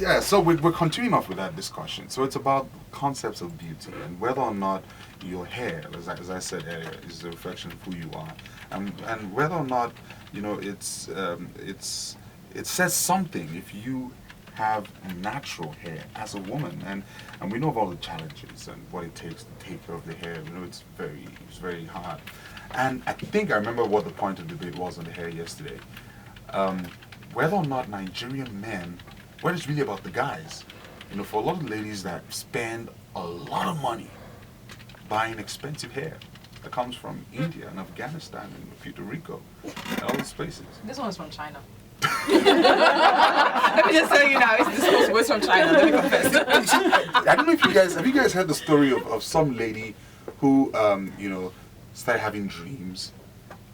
Yeah, so we're continuing off with that discussion. So it's about concepts of beauty and whether or not your hair, as I said earlier, is a reflection of who you are, and whether or not it says something if you have natural hair as a woman, and we know of all the challenges and what it takes to take care of the hair. It's very hard, and I think I remember what the point of debate was on the hair yesterday. Whether or not Nigerian men, whether it's really about the guys, for a lot of ladies that spend a lot of money buying expensive hair that comes from India and Afghanistan and Puerto Rico and all these places. This one's from China. Let me just tell you now, this was from China, let me confess. I don't know if have you guys heard the story of some lady who, started having dreams,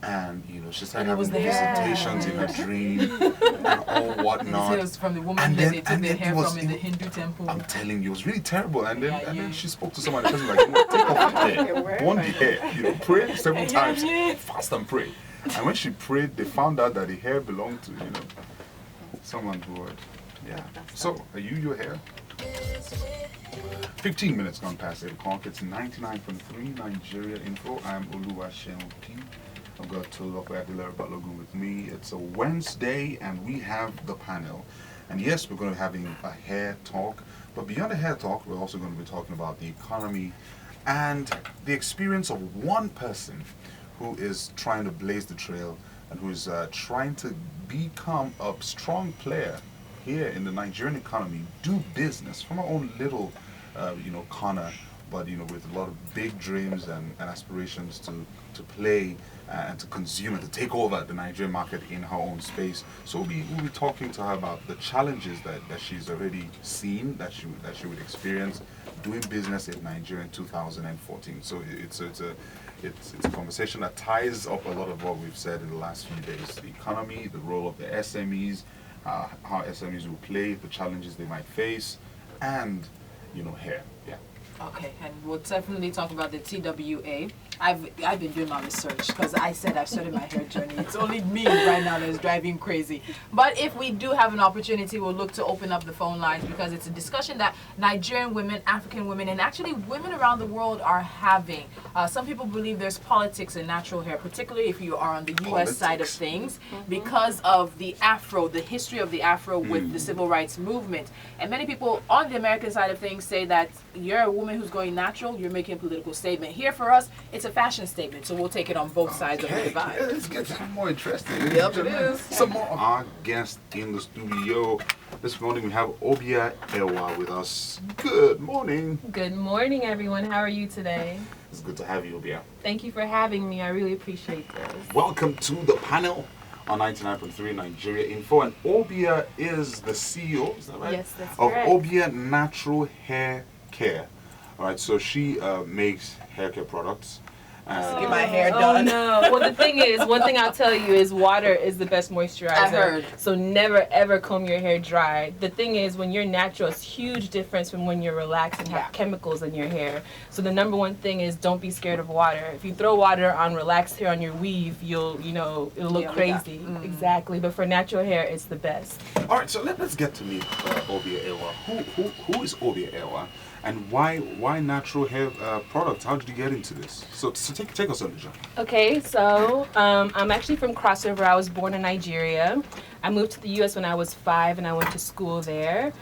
and she started having visitations in her dream and all whatnot. It was from the woman that they took their hair from in the Hindu temple. I'm telling you, it was really terrible. And then she spoke to someone, and the person was like, take off the hair, burn the hair, pray several times, fast and pray. And when she prayed, they found out that the hair belonged to, someone who would, So, are you your hair? 15 minutes gone past 8 o'clock. It's 99.3 Nigeria Info. I'm Oluwa P. I've got Tolope Aguilera Balogun with me. It's a Wednesday and we have the panel. And yes, we're going to be having a hair talk. But beyond the hair talk, we're also going to be talking about the economy and the experience of one person who is trying to blaze the trail and who is trying to become a strong player here in the Nigerian economy, do business from our own little, corner, but with a lot of big dreams and aspirations to play and to consume and to take over the Nigerian market in her own space. So we'll be talking to her about the challenges that she's already seen, that she would experience doing business in Nigeria in 2014. So it's a conversation that ties up a lot of what we've said in the last few days: the economy, the role of the SMEs, how SMEs will play, the challenges they might face, and hair. Yeah. Okay, and we'll definitely talk about the TWA. I've been doing my research because I said I've started my hair journey. It's only me right now that's driving crazy. But if we do have an opportunity, we'll look to open up the phone lines because it's a discussion that Nigerian women, African women, and actually women around the world are having. Some people believe there's politics in natural hair, particularly if you are on the U.S. side of things, because of the Afro, the history of the Afro with the civil rights movement. And many people on the American side of things say that you're a woman who's going natural, you're making a political statement. Here for us, it's a fashion statement, so we'll take it on both sides of the divide. Yeah, let's get some more interesting. Yep, it is. Some more of our guests in the studio. This morning we have Obia Ewah with us. Good morning. Good morning, everyone. How are you today? It's good to have you, Obia. Thank you for having me. I really appreciate this. Welcome to the panel on 99.3 Nigeria Info. And Obia is the CEO, is that right? Yes, that's of correct. Obia Natural Hair Care. All right, so she makes hair care products. Get my hair done. Oh no. Well, the thing is, one thing I'll tell you is water is the best moisturizer. I heard. So never ever comb your hair dry. The thing is, when you're natural, it's a huge difference from when you're relaxed and have chemicals in your hair. So the number one thing is don't be scared of water. If you throw water on relaxed hair on your weave, it'll look crazy. Exactly. But for natural hair, it's the best. All right, so let's get to meet Obia Ewah. Who is Obia Ewah? And why natural hair products? How did you get into this? So take us on the journey. Okay, so I'm actually from Crossover. I was born in Nigeria. I moved to the U.S. when I was 5, and I went to school there.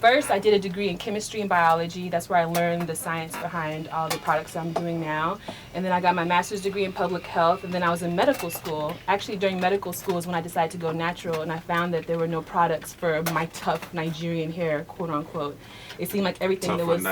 First, I did a degree in chemistry and biology. That's where I learned the science behind all the products I'm doing now. And then I got my master's degree in public health, and then I was in medical school. Actually, during medical school is when I decided to go natural, and I found that there were no products for my tough Nigerian hair, quote unquote. It seemed like everything that was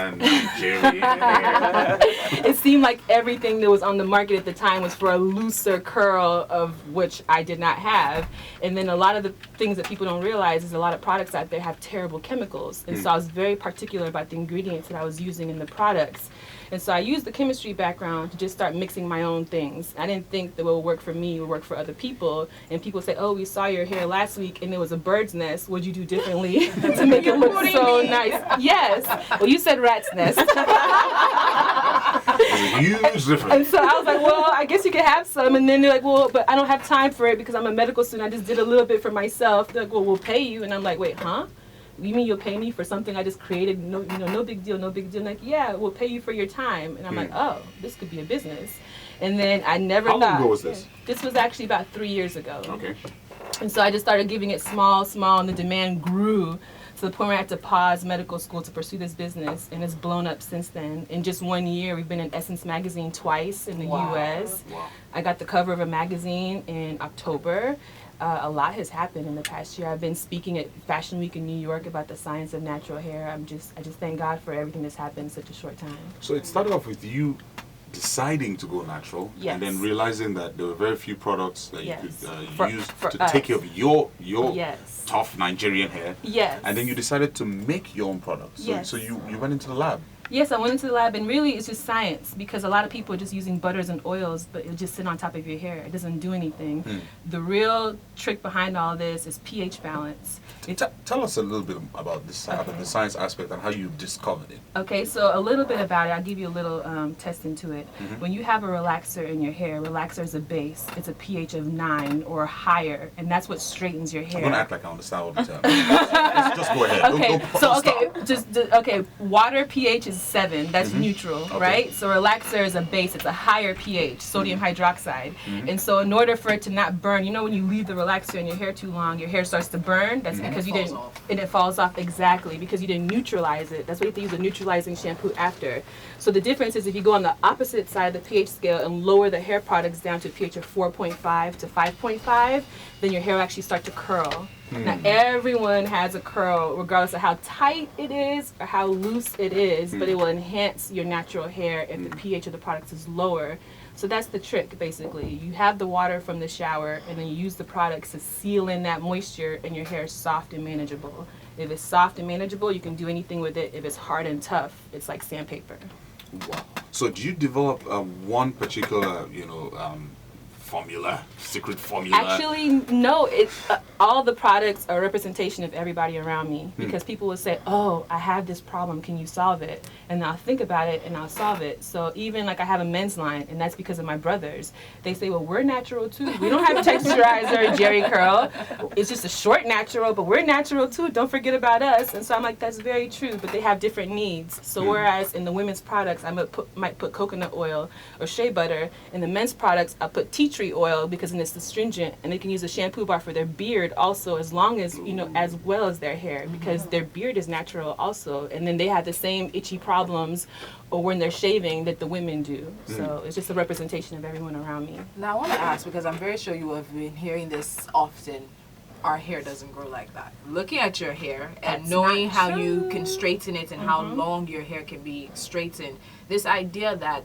it seemed like everything that was on the market at the time was for a looser curl, of which I did not have. And then a lot of the things that people don't realize is a lot of products out there have terrible chemicals. And so I was very particular about the ingredients that I was using in the products. And so I used the chemistry background to just start mixing my own things. I didn't think that what would work for me would work for other people. And people say, oh, we saw your hair last week and it was a bird's nest. What'd you do differently to make it look so nice? Yes. Well, you said rat's nest. Huge difference. And so I was like, well, I guess you could have some. And then they're like, well, but I don't have time for it because I'm a medical student. I just did a little bit for myself. They're like, well, we'll pay you. And I'm like, wait, huh? you mean you'll pay me for something I just created? No, no big deal, no big deal. I'm like, yeah, we'll pay you for your time. And I'm like, oh, this could be a business. And then I never thought. How long ago was this? This was actually about 3 years ago. Okay. And so I just started giving it small, and the demand grew to the point where I had to pause medical school to pursue this business, and it's blown up since then. In just 1 year, we've been in Essence magazine twice in the US. Wow. I got the cover of a magazine in October. A lot has happened in the past year. I've been speaking at Fashion Week in New York about the science of natural hair. I just thank God for everything that's happened in such a short time. So it started off with you deciding to go natural, Yes. and then realizing that there were very few products that Yes. you could For use to us. take care of your Yes. tough Nigerian hair. Yes. And then you decided to make your own products. So, Yes. so you went into the lab. Yes, I went into the lab, and really it's just science, because a lot of people are just using butters and oils, but it'll just sit on top of your hair. It doesn't do anything. The real trick behind all this is pH balance. Tell us a little bit about this, about the science aspect and how you discovered it. Okay, so a little bit about it. I'll give you a little test into it. When you have a relaxer in your hair, relaxer is a base. It's a pH of 9 or higher, and that's what straightens your hair. I'm going to act like I understand what you're telling me. Just go ahead. Okay, Don't so stop. okay, water pH is 7. That's neutral, Okay. right? So relaxer is a base. It's a higher pH, sodium hydroxide. And so in order for it to not burn, when you leave the relaxer in your hair too long, your hair starts to burn. That's because you didn't. And it falls off, exactly, because you didn't neutralize it. That's why you have to use a neutralizing shampoo after. So the difference is if you go on the opposite side of the pH scale and lower the hair products down to a pH of 4.5 to 5.5, then your hair will actually start to curl. Now everyone has a curl, regardless of how tight it is or how loose it is, but it will enhance your natural hair if the pH of the products is lower. So that's the trick, basically. You have the water from the shower, and then you use the products to seal in that moisture, and your hair is soft and manageable. If it's soft and manageable, you can do anything with it. If it's hard and tough, it's like sandpaper. Wow. So do you develop one particular, formula, secret formula? Actually, no. It's all the products are a representation of everybody around me, because people will say, "Oh, I have this problem. Can you solve it?" And I'll think about it and I'll solve it. So even like I have a men's line, and that's because of my brothers. They say, "Well, we're natural too. We don't have texturizer or Jerry curl. It's just a short natural, but we're natural too. Don't forget about us." And so I'm like, that's very true. But they have different needs. So whereas in the women's products, I might put coconut oil or shea butter. In the men's products, I put tea tree oil because then it's astringent, and they can use a shampoo bar for their beard also, as long as as well as their hair, because their beard is natural also, and then they have the same itchy problems or when they're shaving that the women do. So it's just a representation of everyone around me. Now I want to ask, because I'm very sure you have been hearing this often, our hair doesn't grow like that. Looking at your hair and That's knowing not how true. you can straighten it and how long your hair can be straightened, this idea that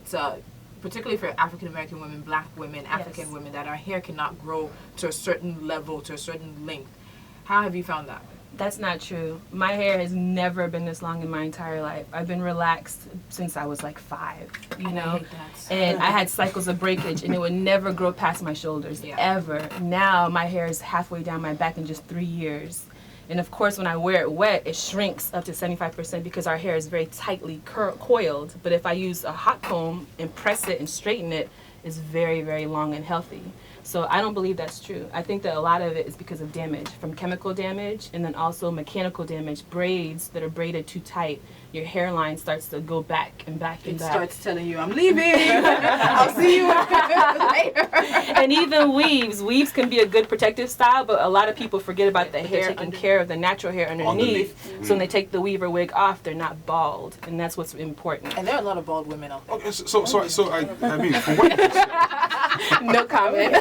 particularly for African American women, black women, African women, that our hair cannot grow to a certain level, to a certain length. How have you found that? That's not true. My hair has never been this long in my entire life. I've been relaxed since I was like 5, I hate that. And I had cycles of breakage, and it would never grow past my shoulders, ever. Now my hair is halfway down my back in just 3 years. And of course, when I wear it wet, it shrinks up to 75% because our hair is very tightly coiled. But if I use a hot comb and press it and straighten it, it's very, very long and healthy. So I don't believe that's true. I think that a lot of it is because of damage, from chemical damage and then also mechanical damage. Braids that are braided too tight, your hairline starts to go back and back and back. It starts telling you, I'm leaving. I'll see you later. And even weaves. Weaves can be a good protective style, but a lot of people forget about the hair taking care of the natural hair underneath. So when they take the weave or wig off, they're not bald, and that's what's important. And there are a lot of bald women out there. Okay, so I mean, from what you just said, No comment.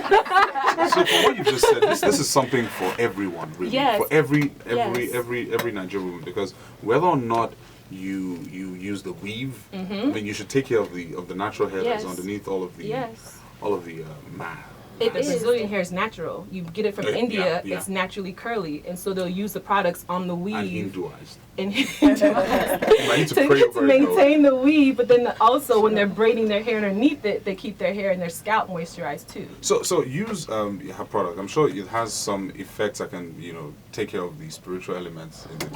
so from what you just said, this is something for everyone, really. Yes. For every Yes. Nigerian woman, because whether or not you use the weave, I mean, you should take care of the natural hair that's Yes. underneath all of the mass. The Brazilian hair is natural. You get it from Yeah, India. yeah. It's naturally curly, and so they'll use the products on the weave. And Hinduized. And I need to pray to over it, though. maintain the weave, but then also when they're braiding their hair underneath it, they keep their hair and their scalp moisturized too. So use your product. I'm sure it has some effects I can take care of the spiritual elements in the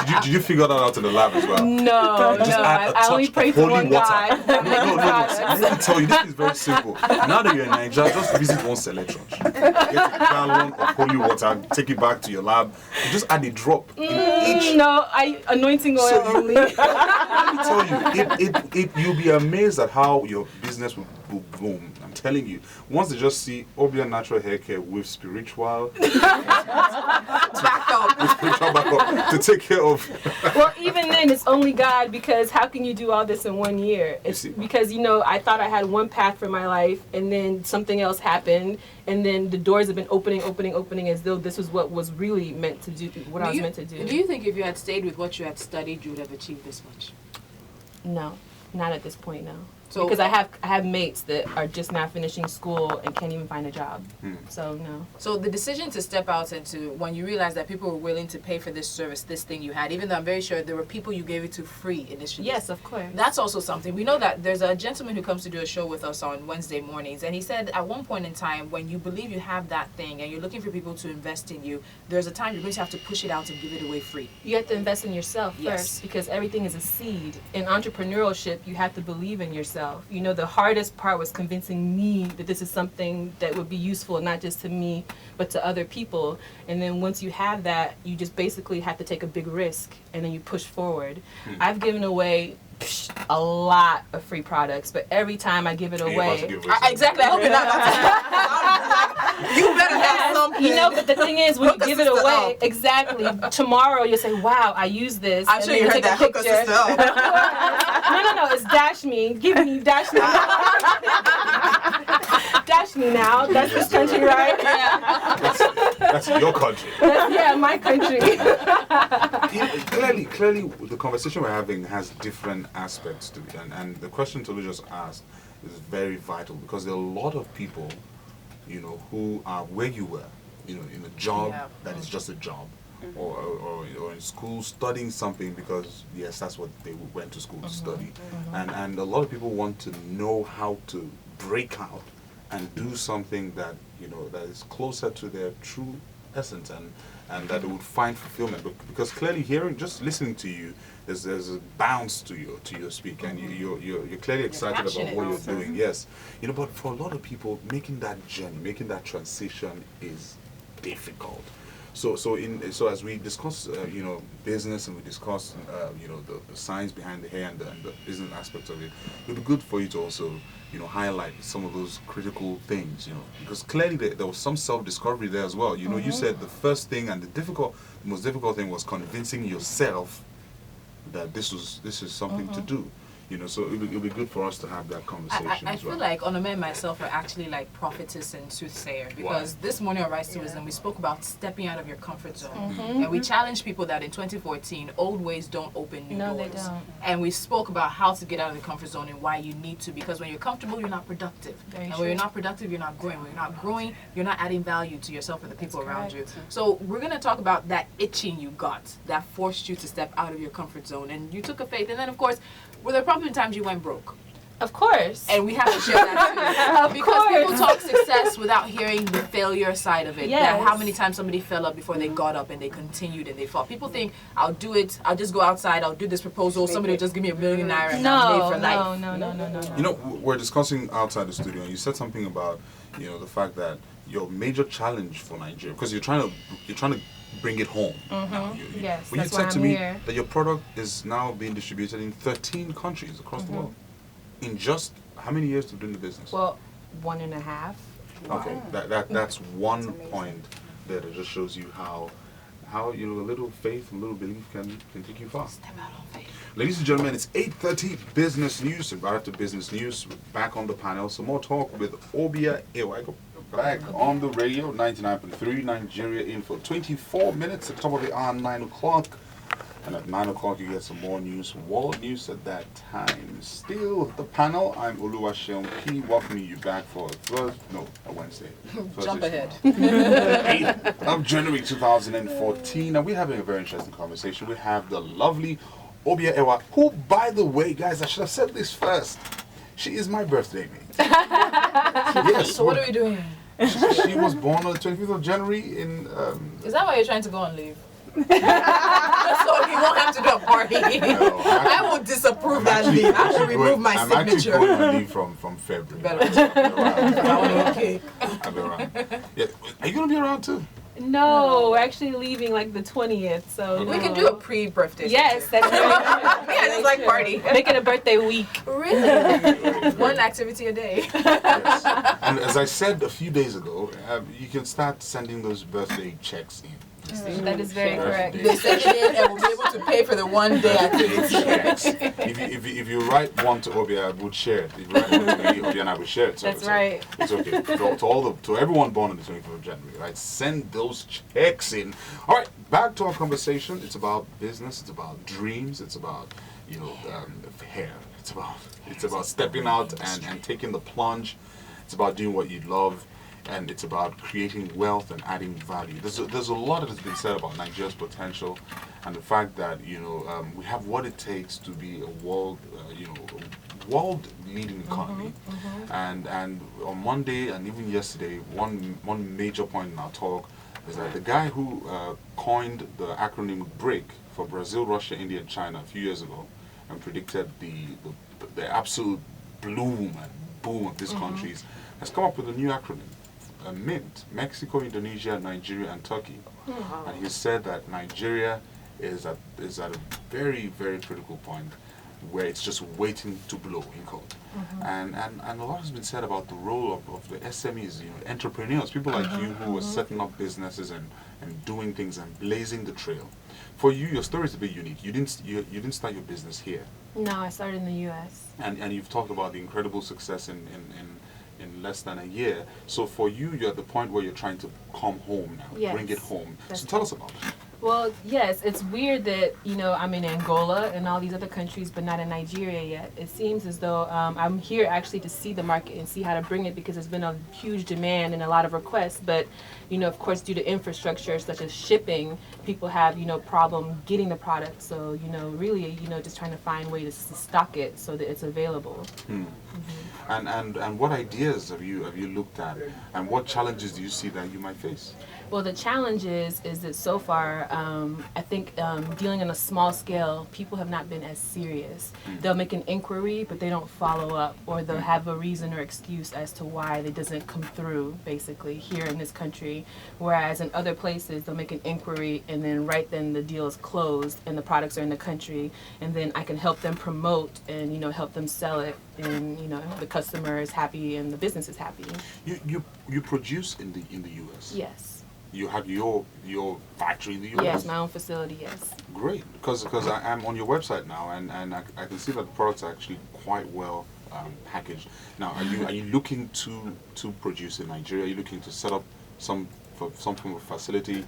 did you figure that out in the lab as well? No, Just no. add a I only touch pray of to holy one water. God. No. Let me tell you, this is very simple. Now that you're in Nigeria, just visit one select church. Get a gallon of holy water, take it back to your lab. You just add a drop in each. No, anointing oil So only. let me tell you, you'll be amazed at how your business will boom. I'm telling you. Once they just see Obia Natural Hair Care with spiritual backup to take care of. Well, even then, it's only God, because how can you do all this in 1 year? It's because, I thought I had one path for my life, and then something else happened, and then the doors have been opening as though this was what was really meant to do, what I was meant to do. Do you think if you had stayed with what you had studied, you would have achieved this much? No, not at this point, no. So, because I have mates that are just now finishing school and can't even find a job. So no. So the decision to step out into, when you realized that people were willing to pay for this service, this thing you had, even though I'm very sure there were people you gave it to free initially. Yes, of course. That's also something. We know that there's a gentleman who comes to do a show with us on Wednesday mornings, and he said at one point in time, when you believe you have that thing and you're looking for people to invest in you, there's a time you're going to have to push it out and give it away free. You have to invest in yourself first, because everything is a seed. In entrepreneurship, you have to believe in yourself. The hardest part was convincing me that this is something that would be useful, not just to me, but to other people. And then once you have that, you just basically have to take a big risk, and then you push forward. I've given away a lot of free products, but every time I give it away, exactly. I hope you're not. You better have something. But the thing is, when you give it away, exactly, tomorrow you'll say, "Wow, I used this." I'm sure you heard that. Hook us No, it's dash me. Give me dash me. Dash me now. That's this country, right? Yeah. That's your country. My country. Clearly, the conversation we're having has different aspects to it, and the question Tolu just asked is very vital, because there are a lot of people, who are where you were, in a job that is just a job, or in school studying something because yes, that's what they went to school to study, and a lot of people want to know how to break out and do something that that is closer to their true essence, and that they would find fulfillment. But because clearly just listening to you, there's a bounce to your speak, and you're clearly excited about what you're doing. Yes, but for a lot of people, making that journey, making that transition is difficult. So as we discuss business, and we discuss the science behind the hair and the business aspects of it, it would be good for you to also highlight some of those critical things, because clearly there was some self-discovery there as well. You said the first thing and the most difficult thing was convincing yourself that this is something to do. So it'll be good for us to have that conversation. I feel like Onome and myself are actually like prophetess and soothsayer, because this morning on Rise to Wisdom we spoke about stepping out of your comfort zone, and we challenged people that in 2014 old ways don't open new doors. No, they don't. And we spoke about how to get out of the comfort zone and why you need to, because when you're comfortable, you're not productive. When you're not productive, you're not growing. When you're not growing, you're not adding value to yourself and the people around you. So we're going to talk about that itching you got that forced you to step out of your comfort zone, and you took a faith. And then of course, were there probably times you went broke? Of course. And we have to share that too. Because people talk success without hearing the failure side of it. Yes. That how many times somebody fell up before they got up and they continued and they fought. People think, I'll do it, I'll just go outside, I'll do this proposal, somebody will just give me $1 million and I'm made for life. No. We're discussing outside the studio, and you said something about, the fact that your major challenge for Nigeria, because you're trying to bring it home. Yes, Well, you that's why said to I'm me here. that your product is now being distributed in 13 countries across the world. In just how many years of doing the business? Well, 1.5. Okay, that's one point there that just shows you how a little faith, a little belief can take you far. Step out on faith. Ladies and gentlemen, it's 8:30 business news. And right after business news, we're back on the panel. Some more talk with Obia, Ewah. Back on the radio, 99.3 Nigeria Info. 24 minutes at the top of the hour, 9 o'clock. And at 9 o'clock, you get some more news, world news at that time. Still the panel, I'm Oluwaseun P. welcoming you back for a Wednesday. Jump ahead. 8th of January 2014. And we're having a very interesting conversation. We have the lovely Obia Ewah, who, by the way, guys, I should have said this first. She is my birthday mate. Yes. So what are we doing? She was born on the 25th of January in. Is that why you're trying to go on leave? So he won't have to do a party. No, I will disapprove that leave. I should remove my I'm signature. actually going on leave from February. Better. I'll be around. Okay. I'll be around. Yeah. Are you gonna be around too? No, we're actually leaving like the 20th. So We no. can do a pre-birthday. Yes, that's very true. Yeah, just like party. Make it a birthday week. Really? One activity a day. Yes. And as I said a few days ago, you can start sending those birthday checks in. That is very correct. They send it in and we'll be able to pay for the one day activity. Checks. If you write one to Obia, I would share it. If you write one to me, Obia and I would share it. So That's right. It's okay. To everyone born on the 25th of January, right? Send those checks in. All right, back to our conversation. It's about business. It's about dreams. It's about hair. It's about stepping out and taking the plunge. It's about doing what you love. And it's about creating wealth and adding value. There's a lot that has been said about Nigeria's potential, and the fact that we have what it takes to be a world leading economy. And on Monday and even yesterday, one major point in our talk is that the guy who coined the acronym BRIC for Brazil, Russia, India, and China a few years ago, and predicted the absolute bloom and boom of these countries, has come up with a new acronym. MINT, Mexico, Indonesia, Nigeria, and Turkey. And he said that Nigeria is at a very, very critical point where it's just waiting to blow, in quote. And a lot has been said about the role of the SMEs, entrepreneurs, people like you who are setting up businesses and doing things and blazing the trail. For you, your story is a bit unique. You didn't start your business here. No, I started in the U.S. And you've talked about the incredible success in less than a year. So for you, you're at the point where you're trying to come home now, Yes, bring it home. that's So tell us about it. Well, yes, it's weird that, I'm in Angola and all these other countries, but not in Nigeria yet. It seems as though I'm here actually to see the market and see how to bring it, because there's been a huge demand and a lot of requests. But, of course, due to infrastructure such as shipping, people have, problem getting the product. So, really, just trying to find ways to stock it so that it's available. And what ideas have you looked at, and what challenges do you see that you might face? Well, the challenge is that so far, I think dealing on a small scale, people have not been as serious. They'll make an inquiry, but they don't follow up, or they'll have a reason or excuse as to why it doesn't come through, basically, here in this country. Whereas in other places, they'll make an inquiry, and then right then the deal is closed, and the products are in the country, and then I can help them promote and, help them sell it, and, the customer is happy and the business is happy. You produce in the U.S.? Yes. You have your factory in the U.S.? Yes, my own facility, yes. Great, because I'm on your website now, and I can see that the products are actually quite well packaged. Now, are you looking to produce in Nigeria? Are you looking to set up some form of facility,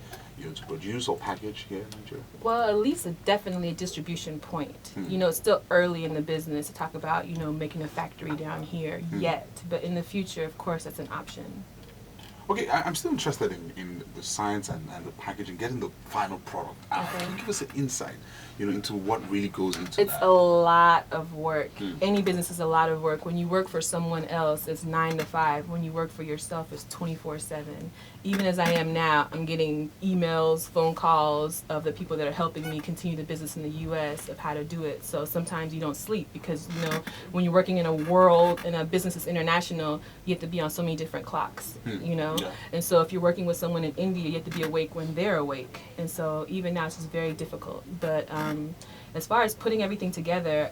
to produce or package here in Nigeria? Well, at least definitely a distribution point. It's still early in the business to talk about, making a factory down here yet. But in the future, of course, that's an option. Okay, I'm still interested in the science and the packaging, getting the final product out. Okay. Can you give us an insight, into what really goes into It's that? a lot of work. Any business is a lot of work. When you work for someone else, it's 9 to 5. When you work for yourself, it's 24/7. Even as I am now, I'm getting emails, phone calls of the people that are helping me continue the business in the U.S. of how to do it. So sometimes you don't sleep because, when you're working in a world and a business is international, you have to be on so many different clocks, Yeah. And so if you're working with someone in India, you have to be awake when they're awake. And so even now, it's just very difficult. But as far as putting everything together,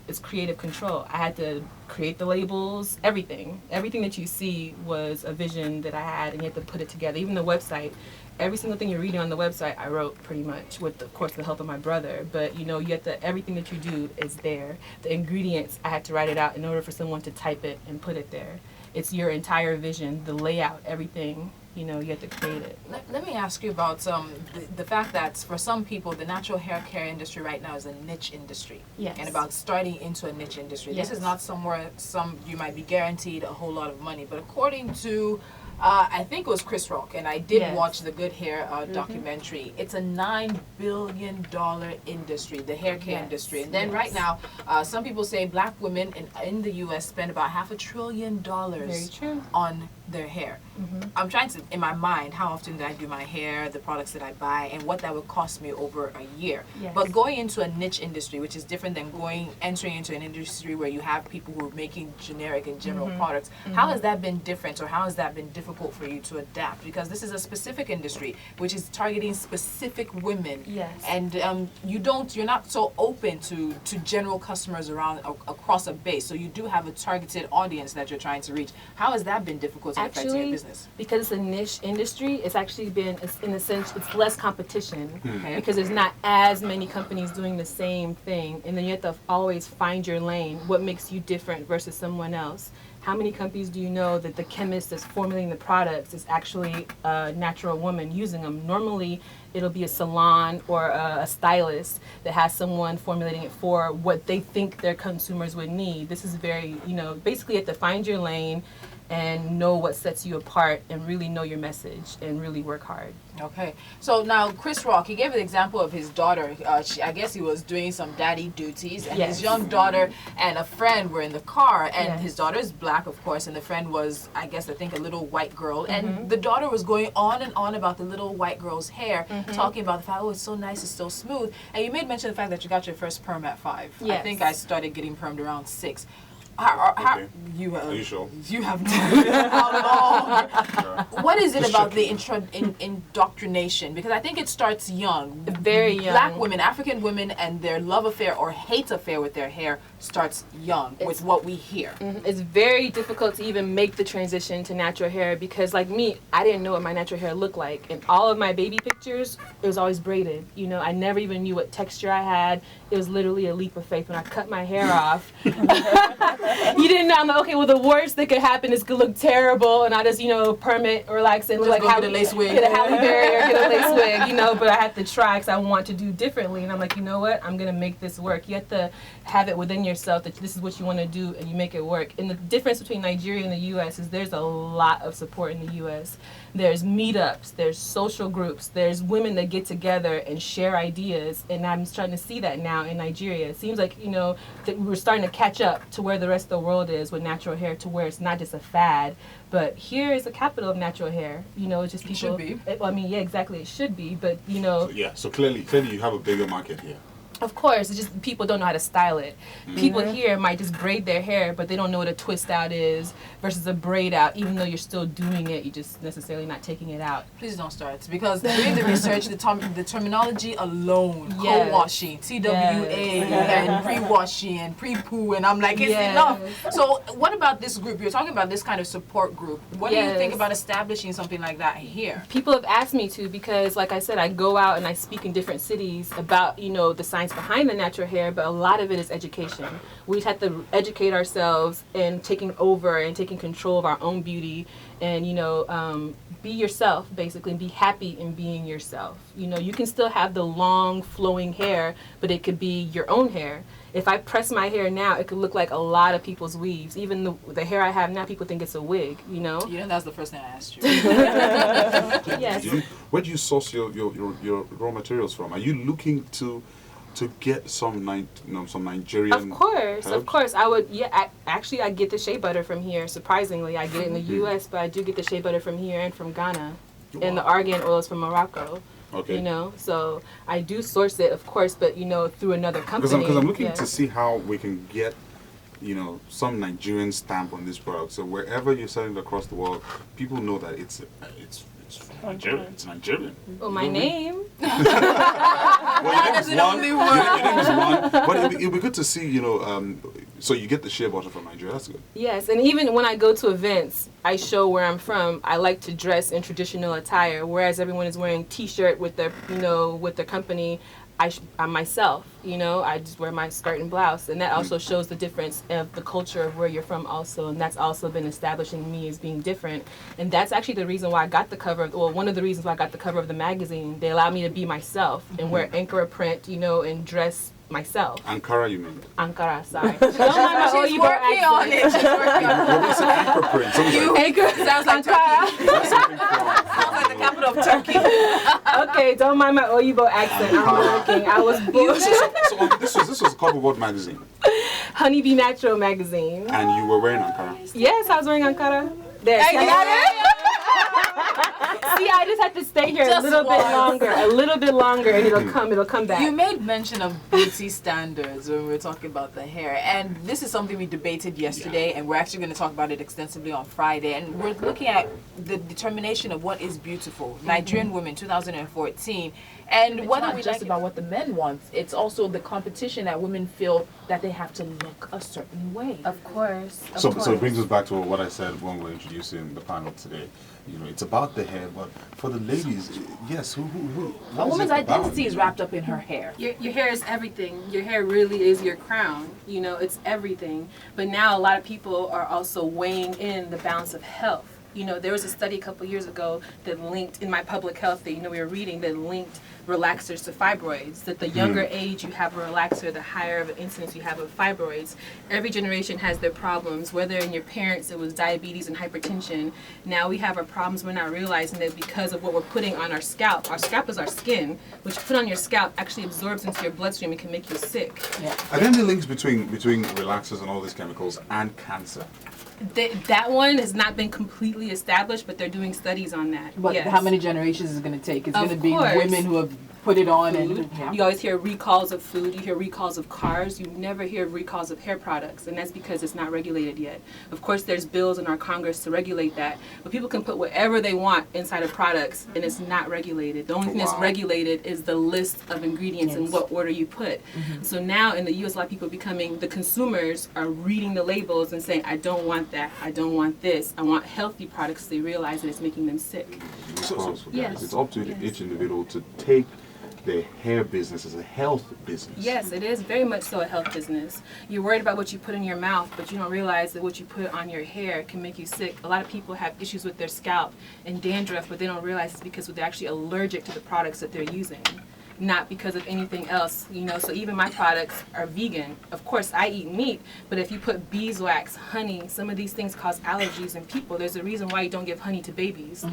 it's creative control. I had to create the labels, everything. Everything that you see was a vision that I had, and you have to put it together. Even the website, every single thing you're reading on the website, I wrote pretty much with, of course, the help of my brother. But, you have to, everything that you do is there. The ingredients, I had to write it out in order for someone to type it and put it there. It's your entire vision, the layout, everything. You have to create it. Let me ask you about the fact that for some people, the natural hair care industry right now is a niche industry. Yes. And about starting into a niche industry. Yes. This is not somewhere you might be guaranteed a whole lot of money. But according to, I think it was Chris Rock, and I did Yes. watch the Good Hair documentary. It's a $9 billion industry, the hair care Yes. industry. And then Yes. right now, some people say black women in the U.S. spend about $500 billion Very true. on their hair. I'm trying to, in my mind, how often do I do my hair, the products that I buy, and what that would cost me over a year. Yes. But going into a niche industry, which is different than entering into an industry where you have people who are making generic and general products, how has that been different, or how has that been difficult for you to adapt? Because this is a specific industry, which is targeting specific women. Yes. And you're not so open to general customers around across a base. So you do have a targeted audience that you're trying to reach. How has that been difficult in affecting your business? Because it's a niche industry, it's actually been, in a sense, it's less competition because there's not as many companies doing the same thing, and then you have to always find your lane. What makes you different versus someone else? How many companies do you know that the chemist that's formulating the products is actually a natural woman using them? Normally, it'll be a salon or a stylist that has someone formulating it for what they think their consumers would need. This is very, basically you have to find your lane and know what sets you apart and really know your message and really work hard. Okay. So now Chris Rock, he gave an example of his daughter. I guess he was doing some daddy duties, and his young daughter and a friend were in the car, and his daughter is black, of course, and the friend was, I think a little white girl, and the daughter was going on and on about the little white girl's hair, talking about the fact, oh, it's so nice, it's so smooth. And you made mention of the fact that you got your first perm at 5. Yes. I think I started getting permed around 6. Okay. You Are you sure? You have how long? What is it about the indoctrination? Because I think it starts young. Very young. Black women, African women, and their love affair or hate affair with their hair starts young with what we hear. It's very difficult to even make the transition to natural hair because, like me, I didn't know what my natural hair looked like. In all of my baby pictures, it was always braided. I never even knew what texture I had. It was literally a leap of faith when I cut my hair off. You didn't know. I'm like, okay, well, the worst that could happen is it could look terrible, and I just, perm it or relax and look like get a lace wig. Get a Halle Berry or get a lace wig, but I have to try because I want to do differently, and I'm like, you know what? I'm gonna make this work. You have to have it within yourself that this is what you want to do, and you make it work. And the difference between Nigeria and the U.S. is there's a lot of support in the U.S. There's meetups, there's social groups, there's women that get together and share ideas, and I'm starting to see that now in Nigeria. It seems like, that we're starting to catch up to where the rest of the world is with natural hair, to where it's not just a fad, but here is the capital of natural hair. It's just people. It should be. Yeah, exactly, it should be, but So clearly you have a bigger market here. Of course, it's just people don't know how to style it. People here might just braid their hair, but they don't know what a twist out is versus a braid out. Even though you're still doing it, you're just necessarily not taking it out. Please don't start, because doing the research, the terminology alone, co-washing, TWA, and pre-washing, and pre-poo, and I'm like, it's enough. So what about this group? You're talking about this kind of support group. What do you think about establishing something like that here? People have asked me to because, like I said, I go out and I speak in different cities about, the science behind the natural hair, but a lot of it is education. We have to educate ourselves in taking over and taking control of our own beauty and, be yourself, basically, and be happy in being yourself. You can still have the long flowing hair, but it could be your own hair. If I press my hair now, it could look like a lot of people's weaves. Even the hair I have now, people think it's a wig, That's the first thing I asked you. Yes. Where do you source your raw materials from? Are you looking to get some Nigerian Of course. I would. Actually, I get the shea butter from here. Surprisingly, I get it in the U.S., but I do get the shea butter from here and from Ghana, and the argan oil is from Morocco. Okay. So I do source it, of course, but through another company. Because I'm looking to see how we can get some Nigerian stamp on this product. So wherever you're selling it across the world, people know that it's Nigerian. It's Nigerian. Well, my name. Well, your name is one. Your name is one. But it'd be good to see, so you get the shea butter from Nigeria. That's good. Yes, and even when I go to events, I show where I'm from. I like to dress in traditional attire, whereas everyone is wearing T-shirt with their, with their company. I'm myself, I just wear my skirt and blouse, and that also shows the difference of the culture of where you're from also, and that's also been establishing me as being different. And that's actually the reason why I got the cover one of the reasons why I got the cover of the magazine. They allowed me to be myself and wear Ankara print, and dress myself. Ankara, you mean? Ankara, sorry. Don't mind my She's working on it. She's working on it. Well, it's an Ankara print. Ankara Sounds like Turkey. Sounds like the capital of Turkey. Okay, don't mind my Oyibo accent. I'm working. I was born. So this was a cover of what magazine? Honeybee Natural magazine. And you were wearing Ankara? Yes, I was wearing Ankara. There. I got it. See, I just have to stay here Just a little bit longer, and it'll come back. You made mention of beauty standards when we were talking about the hair, and this is something we debated yesterday, and we're actually going to talk about it extensively on Friday. And we're looking at the determination of what is beautiful. Nigerian women, 2014, and It's whether not we just like about what the men want. It's also the competition that women feel that they have to look a certain way. Of course. So it brings us back to what I said when we were introducing the panel today. You know, it's about the hair, but for the ladies, yes, who A woman's identity is wrapped up in her hair. Your hair is everything. Your hair really is your crown. You know, it's everything. But now a lot of people are also weighing in the balance of health. You know, there was a study a couple years ago that linked, in my public health that, we were reading, that linked relaxers to fibroids. That the younger age you have a relaxer, the higher of an incidence you have of fibroids. Every generation has their problems. Whether in your parents it was diabetes and hypertension, now we have our problems. We're not realizing that because of what we're putting on our scalp. Our scalp is our skin. What you put on your scalp actually absorbs into your bloodstream and can make you sick. Yeah. Are there any links between relaxers and all these chemicals and cancer? That one has not been completely established, but they're doing studies on that. But yes. how many generations is it going to take? It's Of going to be course. women who have put it on Food. and You always hear recalls of food, you hear recalls of cars, you never hear recalls of hair products, and that's because it's not regulated yet. Of course, there's bills in our Congress to regulate that, but people can put whatever they want inside of products, and it's not regulated. The only thing that's Wow. regulated is the list of ingredients and Yes. what order you put. So now in the U.S., a lot of people the consumers are reading the labels and saying, I don't want that, I don't want this, I want healthy products. They realize that it's making them sick. Yes. It's up to Yes. each individual to take their hair business as a health business. Yes, it is very much so a health business. You're worried about what you put in your mouth, but you don't realize that what you put on your hair can make you sick. A lot of people have issues with their scalp and dandruff, but they don't realize it's because they're actually allergic to the products that they're using, not because of anything else. So even my products are vegan. Of course, I eat meat, but if you put beeswax, honey, some of these things cause allergies in people. There's a reason why you don't give honey to babies,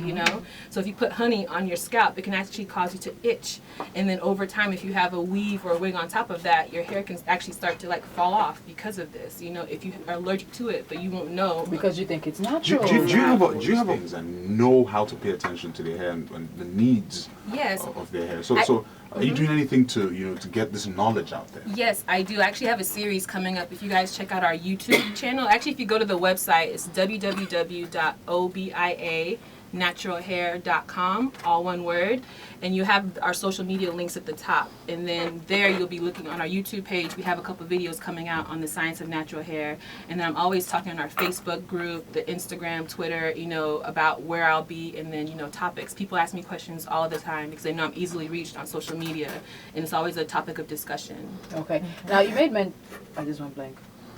So if you put honey on your scalp, it can actually cause you to itch. And then over time, if you have a weave or a wig on top of that, your hair can actually start to fall off because of this. If you are allergic to it, but you won't know. because you think it's Do natural. you have things and know how to pay attention to their hair and the needs Yes. of their hair? So are you doing anything to get this knowledge out there? Yes, I do. I actually have a series coming up. If you guys check out our YouTube channel, actually, if you go to the website, it's www.obianaturalhair.com, all one word, and you have our social media links at the top. And then there you'll be looking on our YouTube page. We have a couple videos coming out on the science of natural hair. And then I'm always talking on our Facebook group, the Instagram, Twitter, about where I'll be, and then, topics. People ask me questions all the time because they know I'm easily reached on social media, and it's always a topic of discussion. Okay. Now you made I just went blank.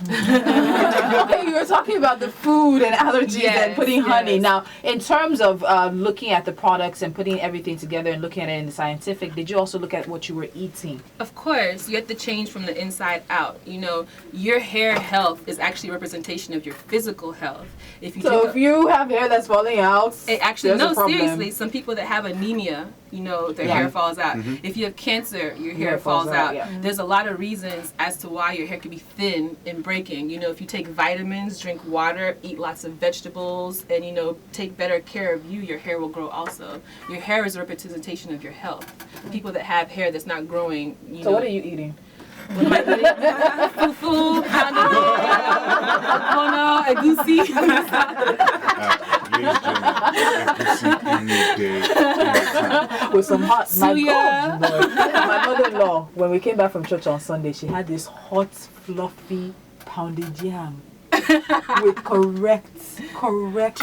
Okay, you were talking about the food and allergies and putting honey. Yes. Now, in terms of looking at the products and putting everything together and looking at it in the scientific, did you also look at what you were eating? Of course, you have to change from the inside out. Your hair health is actually a representation of your physical health. If you have hair that's falling out, actually, there's a problem. seriously, some people that have anemia, their hair falls out. If you have cancer, your hair falls out. Yeah. There's a lot of reasons as to why your hair can be thin and breaking. If you take vitamins, drink water, eat lots of vegetables, and take better care of you, your hair will grow also. Your hair is a representation of your health. People that have hair that's not growing, So what are you eating? What am I eating? Fufu, pounded, egusi. Ladies and gentlemen, any day, anytime. With some hot Suya. My God, my mother-in-law, when we came back from church on Sunday, she had this hot, fluffy pounded yam with correct. Do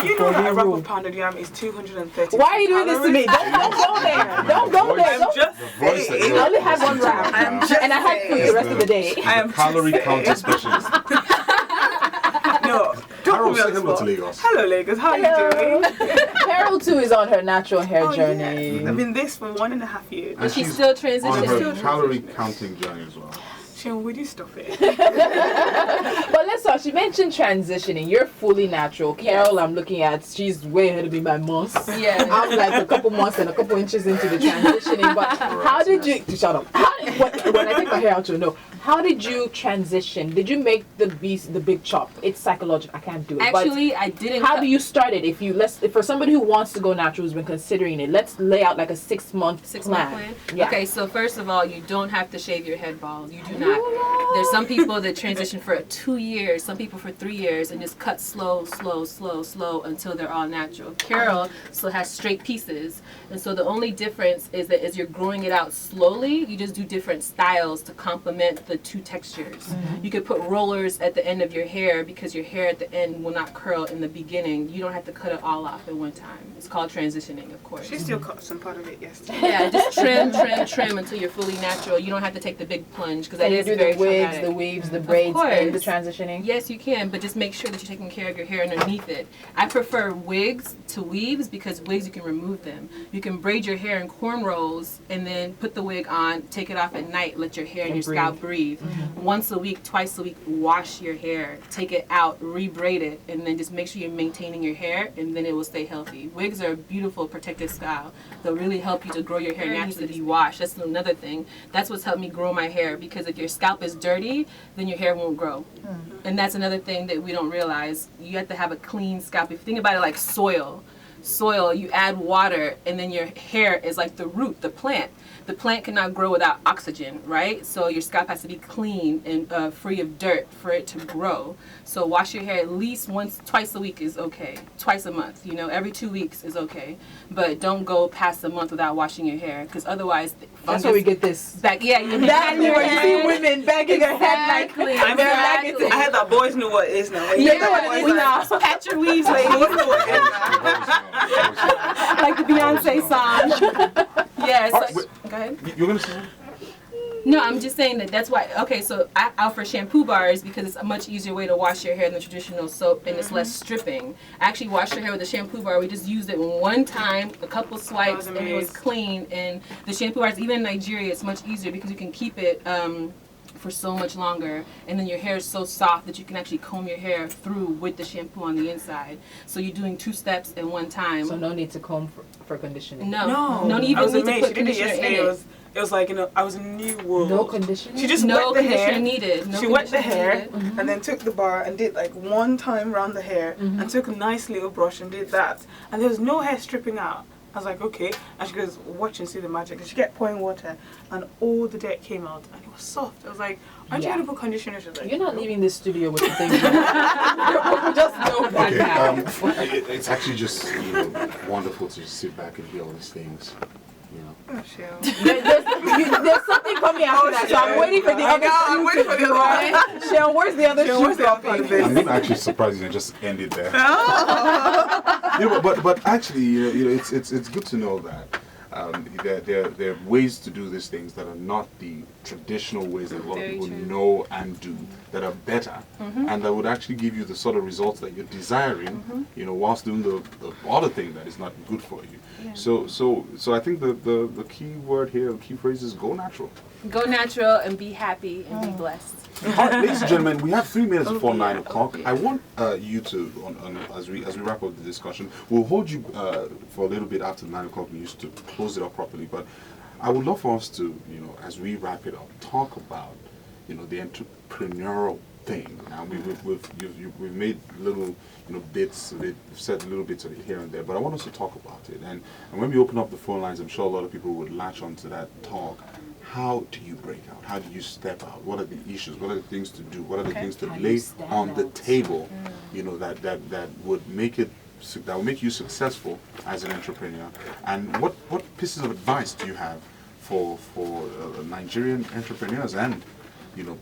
you know that a wrap roll. of pounded yam is 230? Why are you doing this to me? Don't go there. Don't go there. I'm just voice that saying. you're I only had one wrap, I'm just and I had food the rest of the day. I am Calorie just counter specialist. No, don't Harold, put me say on the hello to spot. Lagos. Hello, Lagos. How are you doing? Carol too is on her natural hair Oh, journey. yes. I've been this for 1.5 years. And She's still on transitioning. her calorie counting journey as well. Sean, would you stop it? But let's talk. She mentioned transitioning. You're fully natural. Carol, I'm looking at. She's way ahead of me by months. Yeah. I'm like a couple months and a couple inches into the transitioning. But how did you? Shut up. When I take my hair out, you'll know. How did you transition? Did you make the big chop? It's psychological. I can't do it. Actually, I didn't. How do you start it? If for somebody who wants to go natural, who's been considering it, let's lay out like a 6-month plan. Yeah. Okay, so first of all, you don't have to shave your head bald. You do not. There's some people that transition for 2 years, some people for 3 years, and just cut slow until they're all natural. Carol still has straight pieces, and so the only difference is that as you're growing it out slowly, you just do different styles to complement the two textures. You could put rollers at the end of your hair because your hair at the end will not curl in the beginning. You don't have to cut it all off at one time. It's called transitioning, of course. She still cut some part of it yesterday. Yeah, just trim until you're fully natural. You don't have to take the big plunge because that Can you is do very the wigs, traumatic. the weaves, the braids, and the transitioning? Yes, you can, but just make sure that you're taking care of your hair underneath it. I prefer wigs to weaves because wigs you can remove them. You can braid your hair in cornrows and then put the wig on, take it off at night, let your hair and your scalp breathe. Once a week, twice a week, wash your hair, take it out, re-braid it, and then just make sure you're maintaining your hair, and then it will stay healthy. Wigs are a beautiful protective style. They'll really help you to grow your hair naturally if you wash. That's another thing. That's what's helped me grow my hair, because if your scalp is dirty, then your hair won't grow. And that's another thing that we don't realize. You have to have a clean scalp. If you think about it like soil, you add water, and then your hair is like the root, the plant. The plant cannot grow without oxygen, right? So your scalp has to be clean and free of dirt for it to grow. So wash your hair at least twice a week is okay. Twice a month, every 2 weeks is okay. But don't go past a month without washing your hair, because otherwise That's where we get this. back. Yeah, you That's where you see women bagging their head like Exactly. I heard that boys know what it is now. You know what it is now. Patch your weaves, Boys ladies. know what it is now. Like the Beyonce song. Yes. Oh, wait. Go ahead. You're gonna say? No, I'm just saying that's why. Okay, so I offer shampoo bars because it's a much easier way to wash your hair than the traditional soap, and it's less stripping. I actually washed your hair with a shampoo bar. We just used it one time, a couple swipes, and it was clean. And the shampoo bars, even in Nigeria, it's much easier because you can keep it for so much longer, and then your hair is so soft that you can actually comb your hair through with the shampoo on the inside. So you're doing 2 steps at one time. So no need to comb for conditioning. No, I even was need to amazed. put She did it conditioner in yesterday. it. It was like, I was in a new world. No conditioning? She just No wet the conditioner hair. needed. No She wet the conditioner hair needed. and then took the bar and did like one time round the hair and took a nice little brush and did that. And there was no hair stripping out. I was like, okay. And she goes, watch and see the magic. And she kept pouring water and all the dirt came out and it was soft. I was like, aren't you going to put conditioner? She was like, You're not leaving this studio with the thing. Just know that now. It's actually just wonderful to just sit back and hear all these things. oh, Shell. There's something coming after that, so I'm waiting for the other I'm waiting for the other one. Shell, where's the other Shell, where's shoe the other part of dropping? this? I'm actually surprised you just ended there. But actually, it's good to know that there are ways to do these things that are not the traditional ways that a lot of Very people true. know and do, that are better, and that would actually give you the sort of results that you're desiring, whilst doing the other thing that is not good for you. Yeah. So I think the key word here, the key phrase is go natural. Go natural and be happy and be blessed. All right, ladies and gentlemen, we have 3 minutes before 9 o'clock. I want you to, as we wrap up the discussion, we'll hold you for a little bit after 9 o'clock. We used to close it up properly, but I would love for us to, as we wrap it up, talk about, the entrepreneurial thing. Now we've made little, bits of it, said little bits of it here and there, but I want us to talk about it. And when we open up the phone lines, I'm sure a lot of people would latch onto that talk. How do you break out? How do you step out? What are the issues? What are the things to do? What are the things to How do lay you stand on the out? table? That would make you successful as an entrepreneur. And what pieces of advice do you have for Nigerian entrepreneurs and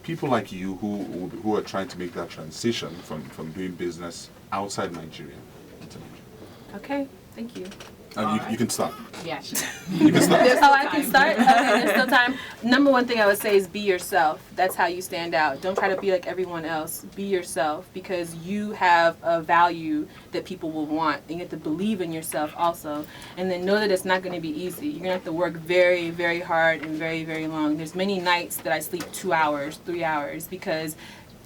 people like you who are trying to make that transition from doing business outside Nigeria into Nigeria? Okay, thank you. You can start. Yeah. You can start. Oh, I can start? Okay, there's still time. Number one thing I would say is be yourself. That's how you stand out. Don't try to be like everyone else. Be yourself, because you have a value that people will want. And you have to believe in yourself also. And then know that it's not going to be easy. You're going to have to work very, very hard and very, very long. There's many nights that I sleep 2 hours, 3 hours, because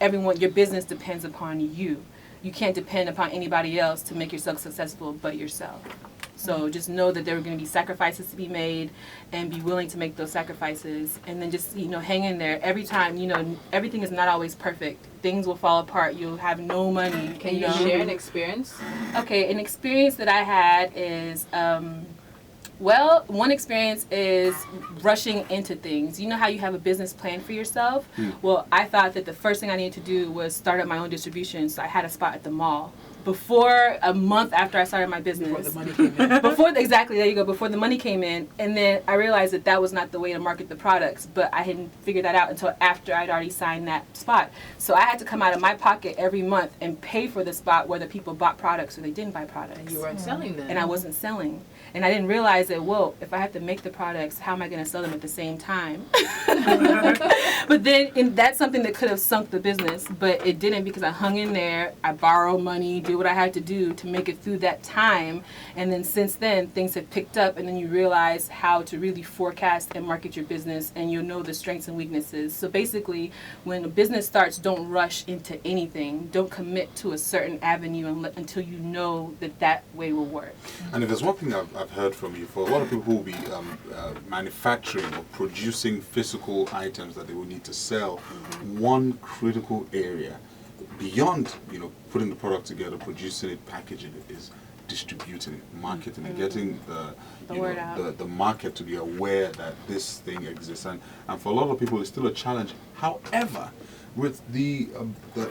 your business depends upon you. You can't depend upon anybody else to make yourself successful but yourself. So just know that there are going to be sacrifices to be made, and be willing to make those sacrifices, and then just, you know, hang in there. Every time, you know, everything is not always perfect. Things will fall apart. You'll have no money. Can you know? share an experience? Okay, an experience that I had is, well, one experience is rushing into things. You know how you have a business plan for yourself? Well, I thought that the first thing I needed to do was start up my own distribution, so I had a spot at the mall. Before a month after I started my business. Before the money came in. Exactly, there you go, before the money came in. And then I realized that that was not the way to market the products, but I hadn't figured that out until after I'd already signed that spot. So I had to come out of my pocket every month and pay for the spot, whether people bought products or they didn't buy products. And you weren't selling them. And I wasn't selling. And I didn't realize that, well, if I have to make the products, how am I going to sell them at the same time? But then, and that's something that could have sunk the business, but it didn't, because I hung in there. I borrowed money, did what I had to do to make it through that time. And then since then, things have picked up, and then you realize how to really forecast and market your business, and you'll know the strengths and weaknesses. So basically, when a business starts, don't rush into anything. Don't commit to a certain avenue until you know that that way will work. And if there's one thing I've heard from you, for a lot of people who will be manufacturing or producing physical items that they will need to sell, one critical area beyond, you know, putting the product together, producing it, packaging it, is distributing it, marketing it, getting The word out. the market to be aware that this thing exists. And for a lot of people, it's still a challenge. However, with the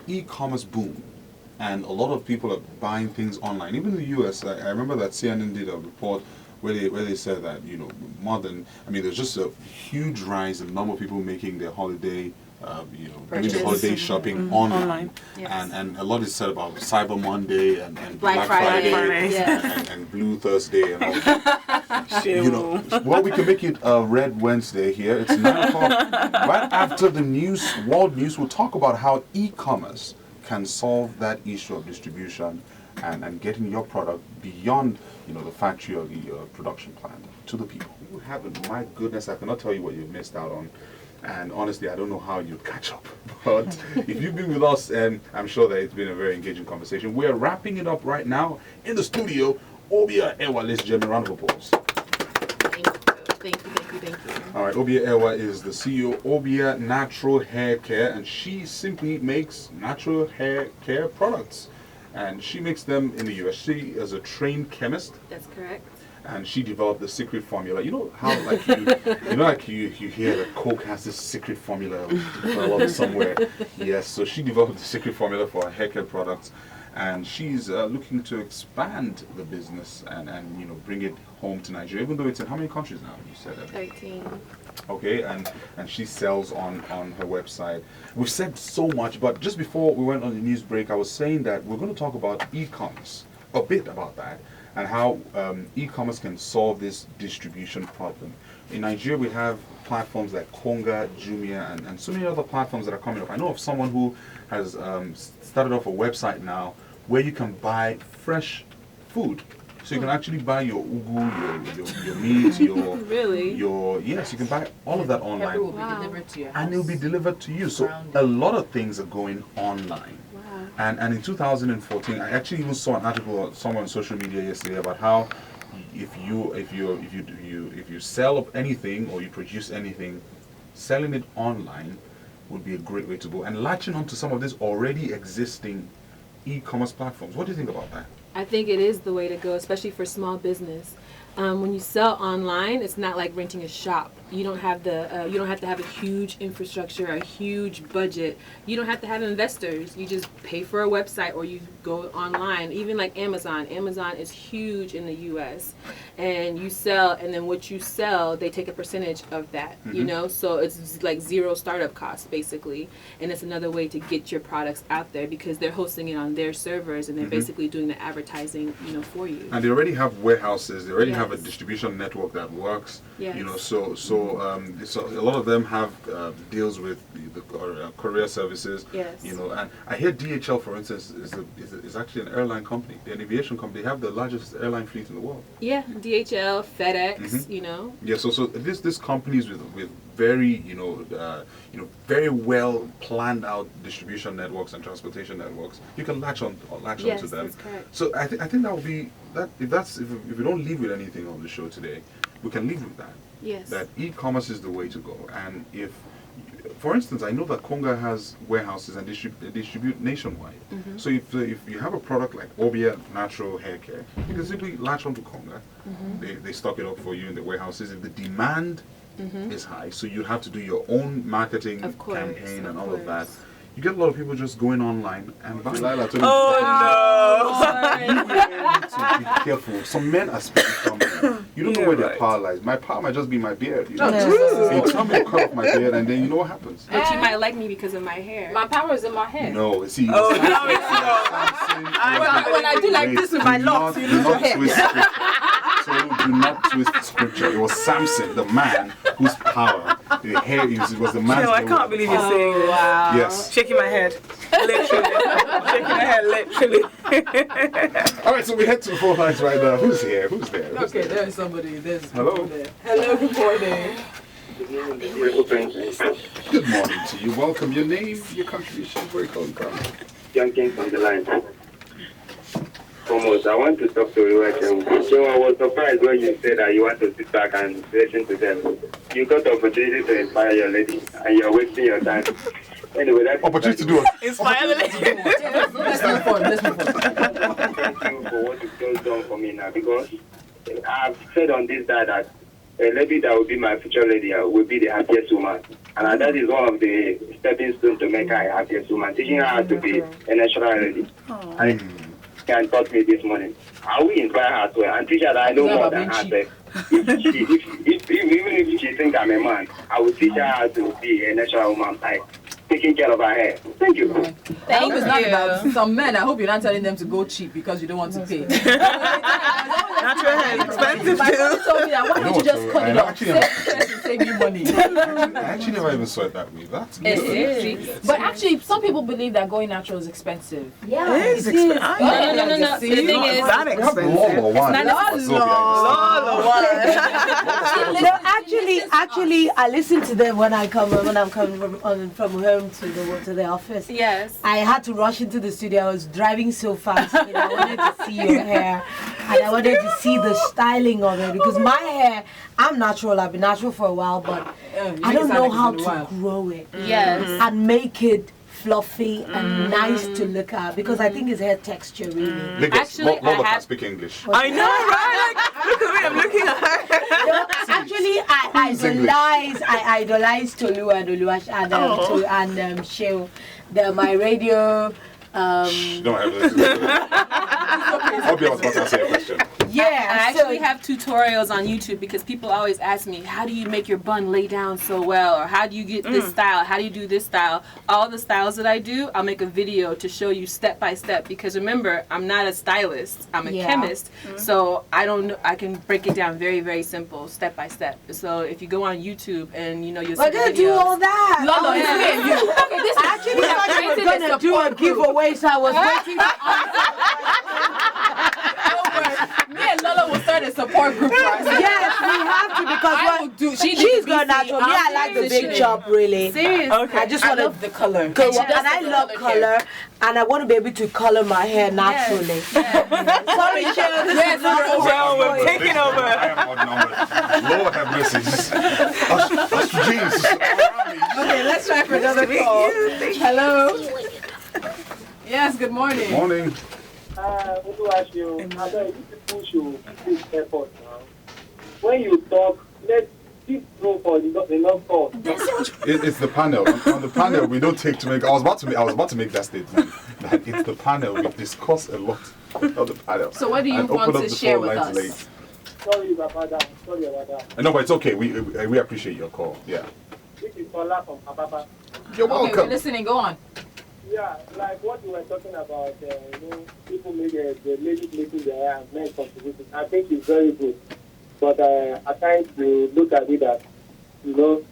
e-commerce boom, and a lot of people are buying things online. Even in the U.S., I remember that CNN did a report where they said that, you know, there's just a huge rise in the number of people making their holiday, doing their holiday shopping online. Yes. And a lot is said about Cyber Monday and Black Friday. and Blue Thursday and all that. You know, well, we can make it Red Wednesday here. It's 9 o'clock. Right after the world news, we'll talk about how e-commerce can solve that issue of distribution and getting your product beyond, you know, the factory or the production plant to the people. You haven't, my goodness, I cannot tell you what you've missed out on. And honestly, I don't know how you'd catch up. But if you've been with us, and I'm sure that it's been a very engaging conversation, we're wrapping it up right now in the studio. Obia, Ewah, let's give a round of applause. Thank you. All right, Obia Ewah is the CEO of Obia Natural Hair Care, and she simply makes natural hair care products. And she makes them in the US. She is a trained chemist. That's correct. And she developed the secret formula. You know how, like, you hear that Coke has this secret formula developed somewhere. Yes, so she developed the secret formula for her hair care products. And she's looking to expand the business and you know, bring it home to Nigeria, even though it's in how many countries now? You said that. 13. Okay, and she sells on her website. We've said so much, but just before we went on the news break, I was saying that we're going to talk about e-commerce, a bit about that, and how e-commerce can solve this distribution problem. In Nigeria, we have platforms like Konga, Jumia, and so many other platforms that are coming up. I know of someone who has started off a website now where you can buy fresh food. So you can actually buy your ugu, your meat, Really? Yes, you can buy all of that online. Pepper will be delivered to your house. And it will be delivered to you. So a lot of things are going online. Wow. And in 2014, I actually even saw an article somewhere on social media yesterday about how if you sell anything or you produce anything, selling it online would be a great way to go, and latching onto some of these already existing e-commerce platforms. What do you think about that? I think it is the way to go, especially for small business. When you sell online, it's not like renting a shop. You don't have you don't have to have a huge infrastructure, a huge budget. You don't have to have investors. You just pay for a website or you go online. Even like Amazon. Amazon is huge in the U.S. And you sell, and then what you sell, they take a percentage of that. You know, so it's like zero startup costs basically. And it's another way to get your products out there because they're hosting it on their servers and they're basically doing the advertising, you know, for you. And they already have warehouses. They already have a distribution network that works. Yes. You know, so a lot of them have deals with the courier services. Yes. You know, and I hear DHL, for instance, is actually an airline company, an aviation company. They have the largest airline fleet in the world. Yeah, DHL, FedEx, you know. Yeah, so this companies with very very well planned out distribution networks and transportation networks, you can latch onto them. That's correct. So I think that would be that if we don't leave with anything on the show today, we can leave with that. Yes. That e-commerce is the way to go. And if, for instance, I know that Konga has warehouses and distribute nationwide. So if you have a product like Obia natural hair care, you can simply latch onto Konga. They stock it up for you in the warehouses. If the demand is high, so you have to do your own marketing campaign and all of that. You get a lot of people just going online and buying. You need to be careful. Some men are speaking from men. You don't know where their power lies. My power might just be my beard. You know? They tell me to cut off my beard, and then you know what happens. But you might like me because of my hair. My power is in my head. No, see. No, it's not. When I do like this with my locks, you lose your hair. So do not twist scripture. It was Samson, the man whose power, the hair, it was the man's No, I can't believe you're saying this. Wow. Yes. Shaking my head. Literally. Shaking my head, literally. All right, so we head to the phone lines right now. Who's here? Who's there? Who's Okay, there? there's somebody. There's Hello? people there. Hello, good morning. Good morning to you. Welcome. Your name, your contribution, where you calling from? Young King from the line. Almost, I want to talk to you. So I was surprised when you said that you want to sit back and listen to them. You got the opportunity to inspire your lady, and you're wasting your time. Anyway, that's Opportunity to do it. Inspire the lady. Let's move forward. Let's move forward. Thank you for what you've just done for me now, because I've said on this that a lady that will be my future lady will be the happiest woman. And that is one of the stepping stones to make her a happiest woman, teaching her how to be a natural lady. Can taught me this morning. I will inspire her as well and teach her that I know more than herself. Even if she thinks I'm a man, I will teach her how to be a natural woman, like taking care of her hair. Thank you. I hope it's not about some men. I hope you're not telling them to go cheap because you don't want to pay. Natural hair is expensive My mother too. told me that. Why don't you just cut it off? Actually, Save you money. I actually never even saw it that way. That's good. But actually, some people believe that going natural is expensive. Yeah. It is expensive. No. The thing is, That We have expensive. Lola one. No, actually, I listen to them when I'm coming from home to the office. yes. I had to rush into the studio. I was driving so fast, and I wanted to see your hair, and I wanted to see the styling of it because my hair, I'm natural. I've been natural for a while, but I don't know how to grow it Yes. and make it fluffy and nice to look at because I think it's hair texture really. Lagos, Actually, Lola I can have- speak English. I know, right? Like, look at me, I'm looking at her. No, actually, I idolize Tolu and Oluwash and Sheil. They're my radio. No, Obia was about to answer your question. Yeah, I actually have tutorials on YouTube because people always ask me, how do you make your bun lay down so well? Or how do you get this style? How do you do this style? All the styles that I do, I'll make a video to show you step by step because remember, I'm not a stylist. I'm a chemist. So I don't know, I can break it down very, very simple, step by step. So if you go on YouTube and you'll see We're gonna do all that. Lolo, it's me and you. Okay, this is Actually, I thought you were gonna do a giveaway, so I was waiting. Me and Lola will start a support group. Yes, we have to because she's got natural. Me, I like the big chop really. Seriously. Okay. I just I want to. love the color. And I love color, and I want to be able to color my hair naturally. Sorry, Cheryl, this is not Well, over. we're taking over. I am odd numbers. Lord have mercy. That's jeans. Okay, let's try for another call. Hello. Yes, good morning. Morning. What do I ask you? You push you this effort now. When you talk, let keep room for enough thought. It's the panel. On the panel, we don't take to make. I was about to make that statement. That it's the panel. We discuss a lot of the panel. So what do you And want open to up the share phone with lines us? late. Sorry about that. No, but it's okay. We appreciate your call. Yeah. This is Tola from Ababa. You're Okay, we're welcome. listening. Go on. Yeah, like what you were talking about, people make the ladies making their hair and men contributing. I think it's very good. But at times we look at it that,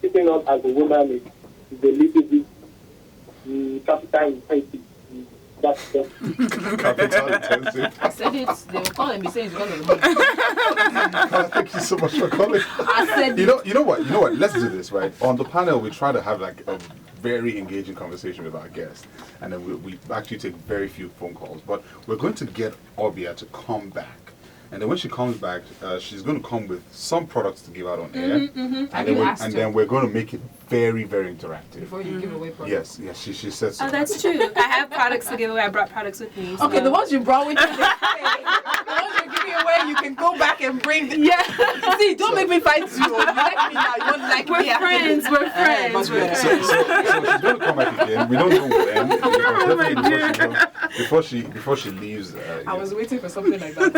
sitting up as a woman is a little bit capital intensive. That's Capital intensive. I said it. They were calling me saying it's because of the money. Thank you so much for calling. I said You know what? Let's do this, right? On the panel, we try to have like a very engaging conversation with our guests, and then we actually take very few phone calls. But we're going to get Obia to come back. And then when she comes back, she's going to come with some products to give out on air. And then we're going to make it very, very interactive. Before you give away products. Yes, she said so. Oh, that's true. I have products to give away. I brought products with me. So. Okay, the ones you brought with you, the ones you're giving away, you can go back and bring them. Yeah. See, don't make me fight you. You like me now, you won't like We're me. friends. We're friends. Much better. So she's going to come back again. We don't know when. Before she leaves. I was waiting for something like that.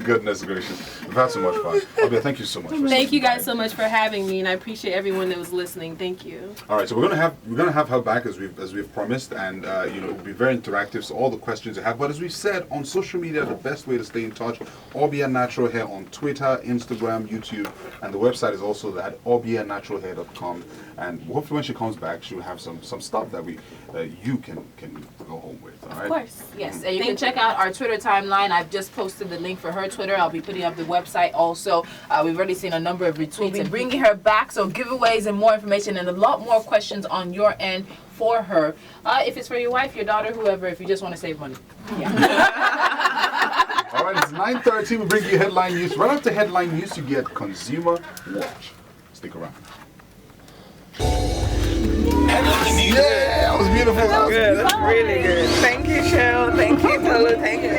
Goodness gracious. We've had so much fun. Obia, thank you so much. Thank you guys so much for having me, and I appreciate everyone that was listening. Thank you. All right, so we're gonna have her back as we've promised, and it'll be very interactive. So all the questions you have, but as we said on social media, the best way to stay in touch, Obia Natural Hair on Twitter, Instagram, YouTube, and the website is also at obianaturalhair.com. And hopefully when she comes back, she'll have some stuff that you can go home with. All right. Of course. Yes, and you can check out our Twitter timeline. I've just posted the link for her Twitter. I'll be putting up the website also. We've already seen a number of retweets and bringing her back. So giveaways and more information and a lot more questions on your end for her. If it's for your wife, your daughter, whoever, if you just want to save money. Yeah. All right, it's 9:30. We bring you headline news. Right after headline news, you get Consumer Watch. Stick around. Yeah, that was beautiful. Good. That's really good. Thank you, Cheryl. Thank you, Tolu. Thank you.